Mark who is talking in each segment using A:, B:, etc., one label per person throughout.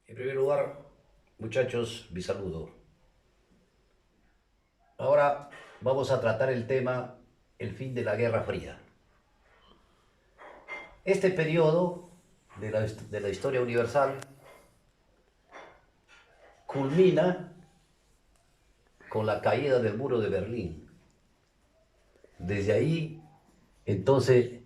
A: En primer lugar, muchachos, mi saludo. Ahora vamos a tratar el tema, el fin de la Guerra Fría. Este periodo de la historia universal culmina con la caída del muro de Berlín. Desde ahí, entonces,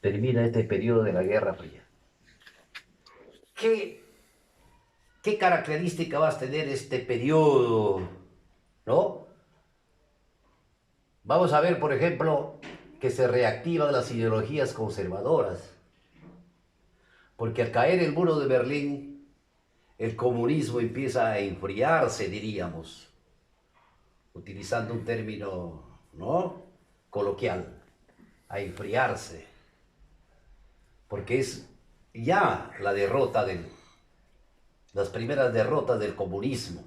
A: termina este periodo de la Guerra Fría. ¿Qué, qué característica va a tener este periodo? ¿No? Vamos a ver, por ejemplo, que se reactivan las ideologías conservadoras, porque al caer el muro de Berlín, el comunismo empieza a enfriarse, diríamos, utilizando un término, ¿no?, coloquial, a enfriarse, porque es ya la derrota las primeras derrotas del comunismo.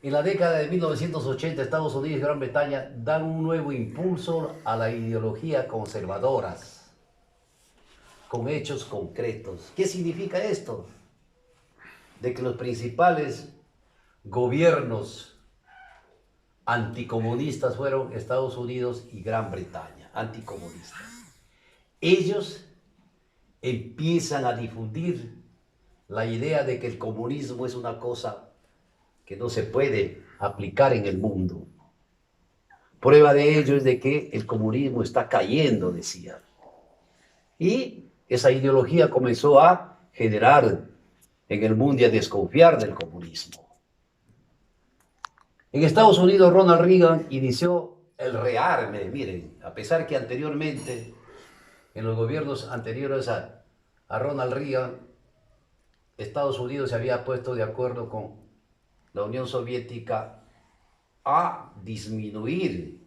A: En la década de 1980, Estados Unidos y Gran Bretaña dan un nuevo impulso a la ideología conservadoras, con hechos concretos. ¿Qué significa esto? De que los principales gobiernos anticomunistas fueron Estados Unidos y Gran Bretaña, anticomunistas. Ellos empiezan a difundir la idea de que el comunismo es una cosa que no se puede aplicar en el mundo. Prueba de ello es de que el comunismo está cayendo, decían. Y esa ideología comenzó a generar en el mundo y a desconfiar del comunismo. En Estados Unidos, Ronald Reagan inició el rearme. Miren, a pesar que anteriormente, en los gobiernos anteriores a Ronald Reagan, Estados Unidos se había puesto de acuerdo con la Unión Soviética a disminuir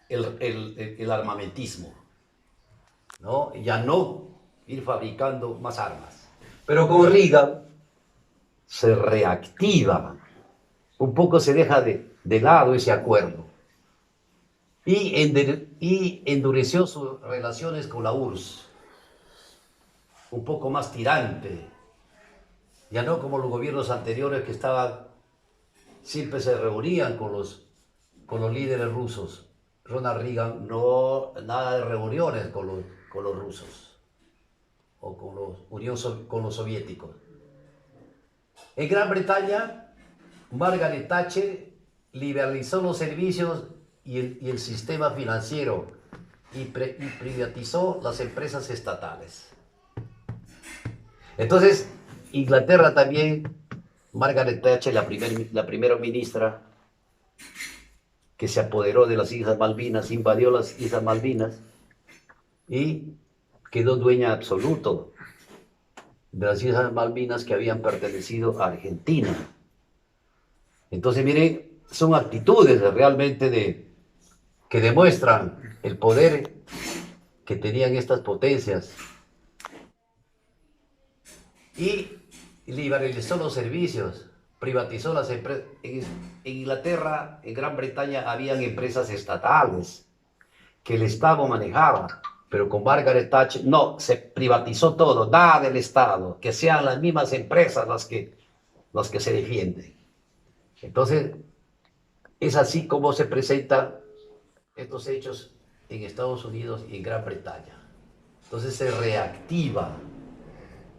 A: el armamentismo, ¿no? Ya no ir fabricando más armas. Pero con Reagan se reactiva, un poco se deja de lado ese acuerdo y endureció sus relaciones con la URSS, un poco más tirante, ya no como los gobiernos anteriores que siempre se reunían con los líderes rusos. Ronald Reagan no, nada de reuniones con los rusos o con los soviéticos. En Gran Bretaña, Margaret Thatcher liberalizó los servicios y el sistema financiero y privatizó las empresas estatales. Entonces, Inglaterra también, Margaret Thatcher, la primera ministra, que se apoderó de las Islas Malvinas, invadió las Islas Malvinas y quedó dueña absoluto de las Islas Malvinas que habían pertenecido a Argentina. Entonces, miren, son actitudes realmente que demuestran el poder que tenían estas potencias. Y liberalizó los servicios, privatizó las empresas. En Inglaterra, en Gran Bretaña, habían empresas estatales que el Estado manejaba, pero con Margaret Thatcher no, se privatizó todo, nada del Estado, que sean las mismas empresas las que se defienden. Entonces, es así como se presentan estos hechos en Estados Unidos y en Gran Bretaña. Entonces se reactiva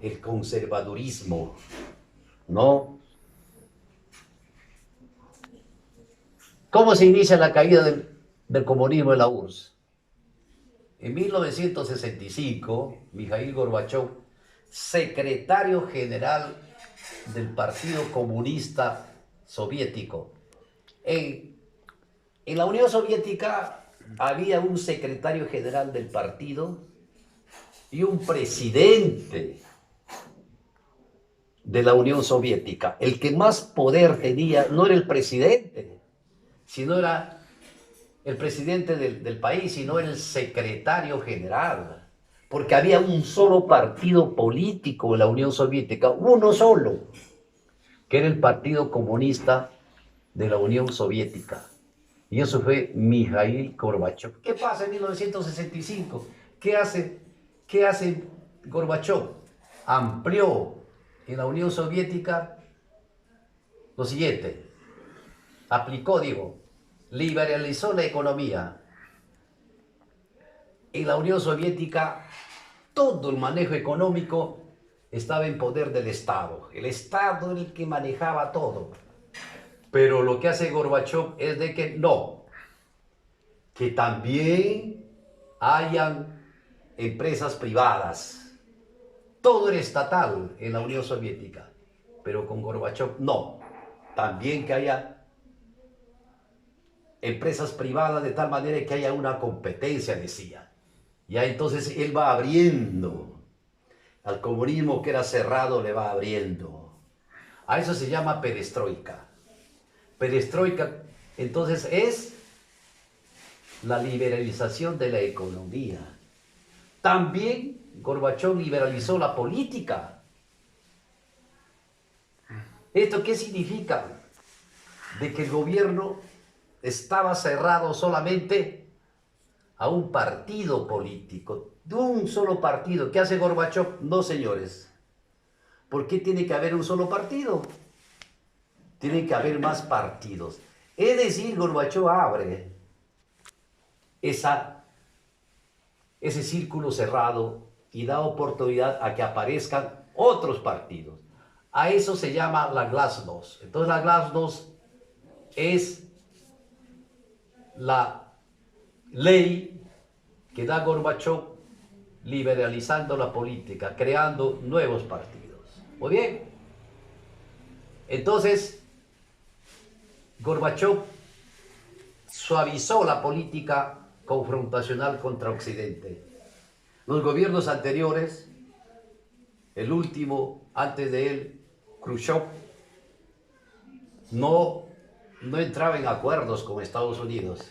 A: el conservadurismo, ¿no? ¿Cómo se inicia la caída del comunismo en la URSS? En 1965, Mikhail Gorbachev, secretario general del Partido Comunista Soviético. En la Unión Soviética había un secretario general del partido y un presidente de la Unión Soviética. El que más poder tenía no era el presidente, sino era el presidente del país, sino el secretario general. Porque había un solo partido político en la Unión Soviética, uno solo, que era el Partido Comunista de la Unión Soviética. Y eso fue Mikhail Gorbachev. ¿Qué pasa en 1965? ¿Qué hace Gorbachov amplió en la Unión Soviética lo siguiente, aplicó, liberalizó la economía. En la Unión Soviética todo el manejo económico estaba en poder del Estado. El Estado era el que manejaba todo. Pero lo que hace Gorbachov es de que no, que también hayan empresas privadas. Todo era estatal en la Unión Soviética, pero con Gorbachov no. También que haya empresas privadas de tal manera que haya una competencia, decía. Ya entonces él va abriendo. Al comunismo que era cerrado le va abriendo. A eso se llama perestroika. Perestroika entonces es la liberalización de la economía. También Gorbachov liberalizó la política. ¿Esto qué significa? De que el gobierno estaba cerrado solamente a un partido político, de un solo partido. ¿Qué hace Gorbachov? No, señores. ¿Por qué tiene que haber un solo partido? Tienen que haber más partidos. Es decir, Gorbachov abre ese círculo cerrado y da oportunidad a que aparezcan otros partidos. A eso se llama la glasnost. Entonces la glasnost es la ley que da Gorbachov liberalizando la política, creando nuevos partidos. Muy bien. Entonces, Gorbachov suavizó la política confrontacional contra Occidente. Los gobiernos anteriores, el último antes de él, Khrushchev, no entraba en acuerdos con Estados Unidos.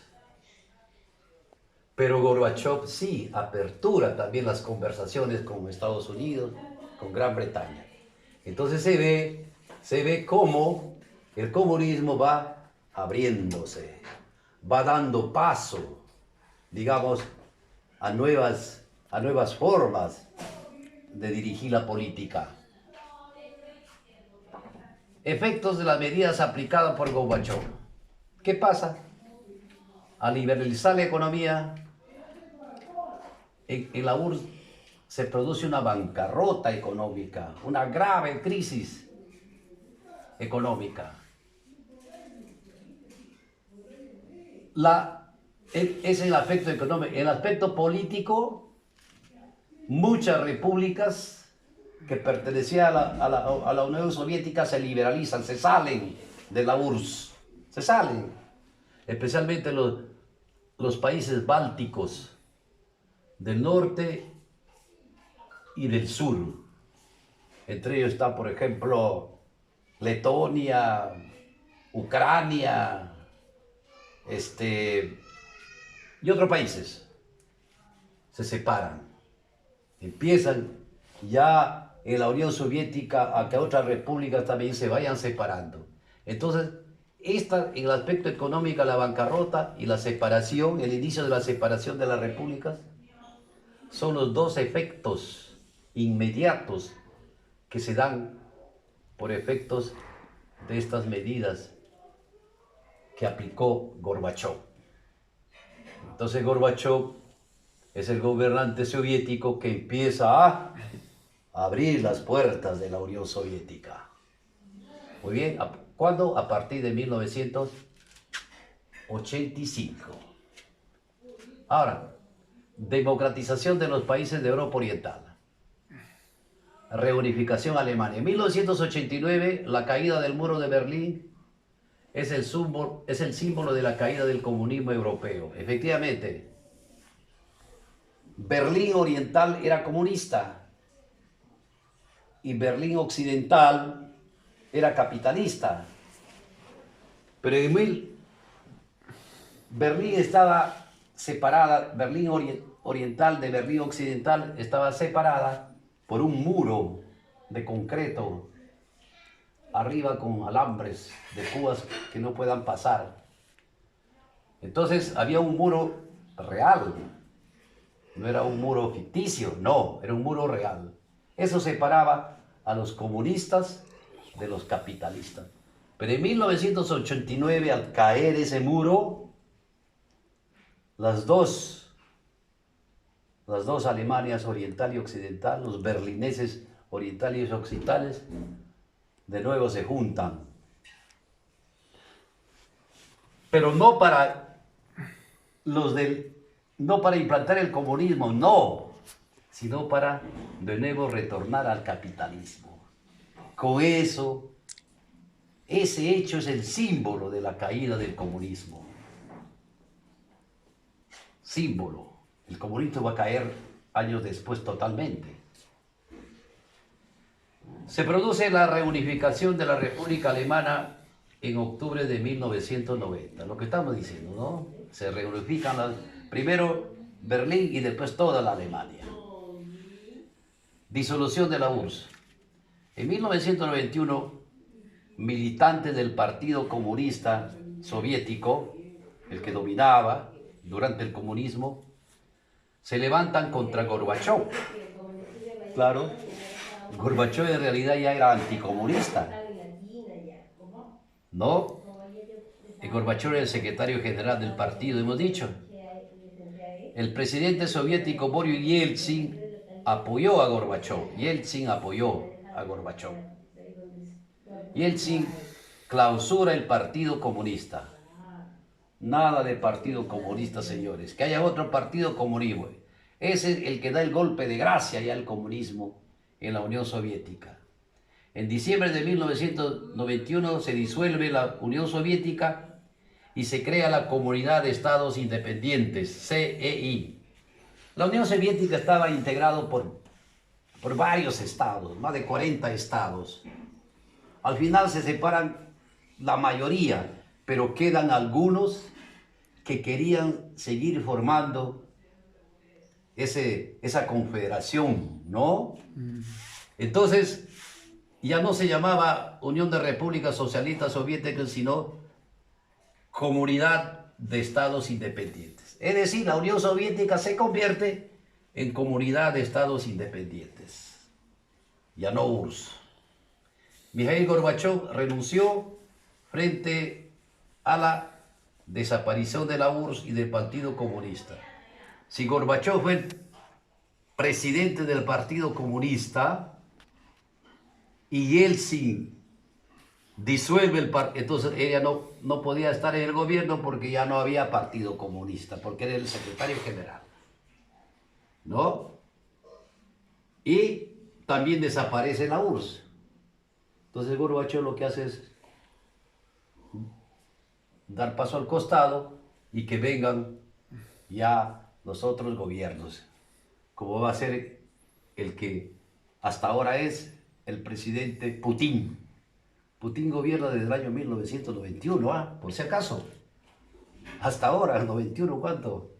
A: Pero Gorbachov sí apertura también las conversaciones con Estados Unidos, con Gran Bretaña. Entonces se ve cómo el comunismo va abriéndose, va dando paso, digamos, a nuevas formas de dirigir la política. Efectos de las medidas aplicadas por Gorbachov. ¿Qué pasa? Al liberalizar la economía, en la URSS se produce una bancarrota económica, una grave crisis económica. Ese es el aspecto económico. En el aspecto político, muchas repúblicas que pertenecían a la Unión Soviética se liberalizan, se salen de la URSS, se salen, especialmente los países bálticos del norte y del sur. Entre ellos está, por ejemplo, Letonia, Ucrania, y otros países. Se separan. Empiezan ya en la Unión Soviética a que otras repúblicas también se vayan separando. Entonces, en el aspecto económico, la bancarrota y la separación, el inicio de la separación de las repúblicas, son los dos efectos inmediatos que se dan por efectos de estas medidas que aplicó Gorbachov. Entonces Gorbachov es el gobernante soviético que empieza a abrir las puertas de la Unión Soviética. Muy bien, ¿cuándo? A partir de 1985. Ahora, democratización de los países de Europa Oriental. Reunificación alemana. En 1989, la caída del muro de Berlín es el símbolo de la caída del comunismo europeo. Efectivamente, Berlín Oriental era comunista y Berlín Occidental era capitalista. Pero Berlín estaba separada, Berlín Oriental de Berlín Occidental estaba separada por un muro de concreto arriba con alambres de púas que no puedan pasar. Entonces había un muro real No era un muro ficticio, no, era un muro real. Eso separaba a los comunistas de los capitalistas. Pero en 1989, al caer ese muro, las dos Alemanias oriental y occidental, los berlineses orientales y occidentales, de nuevo se juntan. Pero no para no para implantar el comunismo, no, sino para de nuevo retornar al capitalismo. Con eso, ese hecho es el símbolo de la caída del comunismo. Símbolo. El comunismo va a caer años después totalmente. Se produce la reunificación de la República Alemana en octubre de 1990. Lo que estamos diciendo, ¿no? Se reunifican primero Berlín y después toda la Alemania. Disolución de la URSS. En 1991, militantes del Partido Comunista Soviético, el que dominaba durante el comunismo, se levantan contra Gorbachov. Claro, Gorbachov en realidad ya era anticomunista, ¿no? Y Gorbachov era el secretario general del partido, hemos dicho. El presidente soviético Boris Yeltsin apoyó a Gorbachov. Yeltsin apoyó a Gorbachov. Yeltsin clausura el Partido Comunista. Nada de Partido Comunista, señores. Que haya otro partido comunismo. Ese es el que da el golpe de gracia ya al comunismo en la Unión Soviética. En diciembre de 1991 se disuelve la Unión Soviética y se crea la Comunidad de Estados Independientes, CEI. La Unión Soviética estaba integrada por varios estados, más de 40 estados. Al final se separan la mayoría, pero quedan algunos que querían seguir formando esa confederación, ¿no? Entonces, ya no se llamaba Unión de Repúblicas Socialistas Soviéticas, sino Comunidad de Estados Independientes. Es decir, la Unión Soviética se convierte en Comunidad de Estados Independientes, ya no URSS. Mikhail Gorbachov renunció frente a la desaparición de la URSS y del Partido Comunista. Si Gorbachov fue el presidente del Partido Comunista y Yeltsin disuelve el partido, entonces ella no podía estar en el gobierno porque ya no había Partido Comunista, porque era el secretario general, ¿no? Y también desaparece la URSS. Entonces Gorbachov lo que hace es dar paso al costado y que vengan ya los otros gobiernos, como va a ser el que hasta ahora es el presidente Putin. Putin gobierna desde el año 1991, por si acaso. Hasta ahora, el 91, ¿cuánto?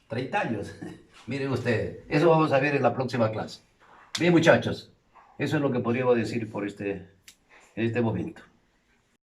A: 30 años. Miren ustedes, eso vamos a ver en la próxima clase. Bien, muchachos, eso es lo que podríamos decir en este momento.